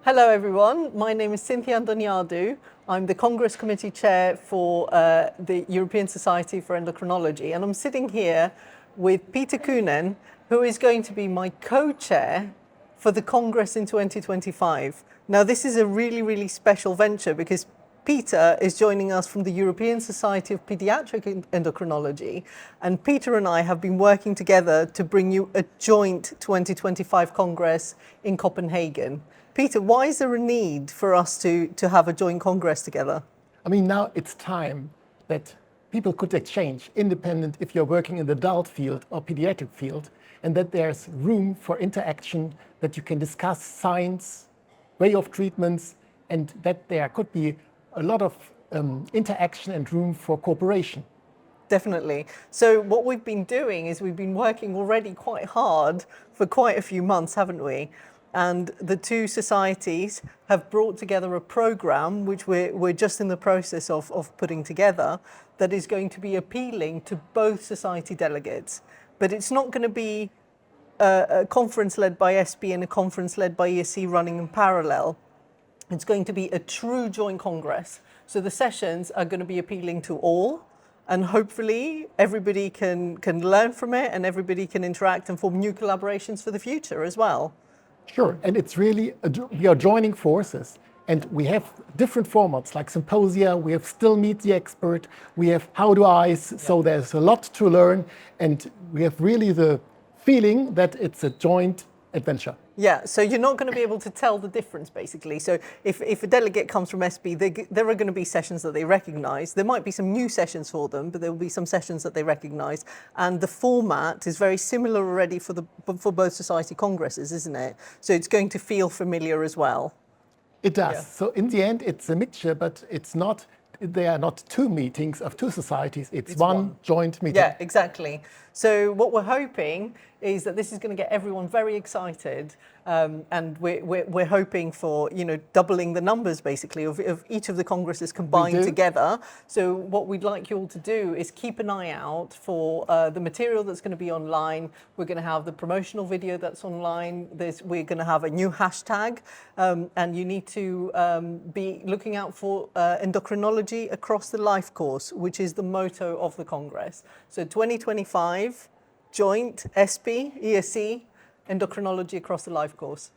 Hello everyone, my name is Cynthia Andoniadou. I'm the Congress Committee Chair for the European Society for Endocrinology, and I'm sitting here with Peter Kühnen, who is going to be my co-chair for the Congress in 2025. Now this is a really special venture because Peter is joining us from the European Society of Pediatric Endocrinology, and Peter and I have been working together to bring you a joint 2025 Congress in Copenhagen. Peter, why is there a need for us to have a joint Congress together? I mean, now it's time that people could exchange, independent if you're working in the adult field or pediatric field, and that there's room for interaction, that you can discuss science, way of treatments, and that there could be a lot of interaction and room for cooperation. Definitely. So what we've been doing is we've been working already quite hard for quite a few months, haven't we? And the two societies have brought together a program which we're just in the process of putting together that is going to be appealing to both society delegates. But it's not going to be a conference led by ESPE and a conference led by ESE running in parallel. It's going to be a true joint congress. So the sessions are going to be appealing to all, and hopefully everybody can learn from it and everybody can interact and form new collaborations for the future as well. Sure, and it's really, we are joining forces, and we have different formats like symposia, we have still meet the expert, we have how do I's, so there's a lot to learn, and we have really the feeling that it's a joint adventure. Yeah, so you're not going to be able to tell the difference, basically. So if a delegate comes from ESPE, there are going to be sessions that they recognise. There might be some new sessions for them, but there will be some sessions that they recognise. And the format is very similar already for both society congresses, isn't it? So it's going to feel familiar as well. It does. Yeah. So in the end, it's a mixture, but it's not. They are not two meetings of two societies. It's one joint meeting. Yeah, exactly. So what we're hoping is that this is going to get everyone very excited, and we're hoping for, you know, doubling the numbers basically of each of the congresses combined together. So what we'd like you all to do is keep an eye out for the material that's going to be online. We're going to have the promotional video that's online. We're going to have a new hashtag, and you need to be looking out for endocrinology across the life course, which is the motto of the Congress. So 2025, joint ESPE, ESE, endocrinology across the life course.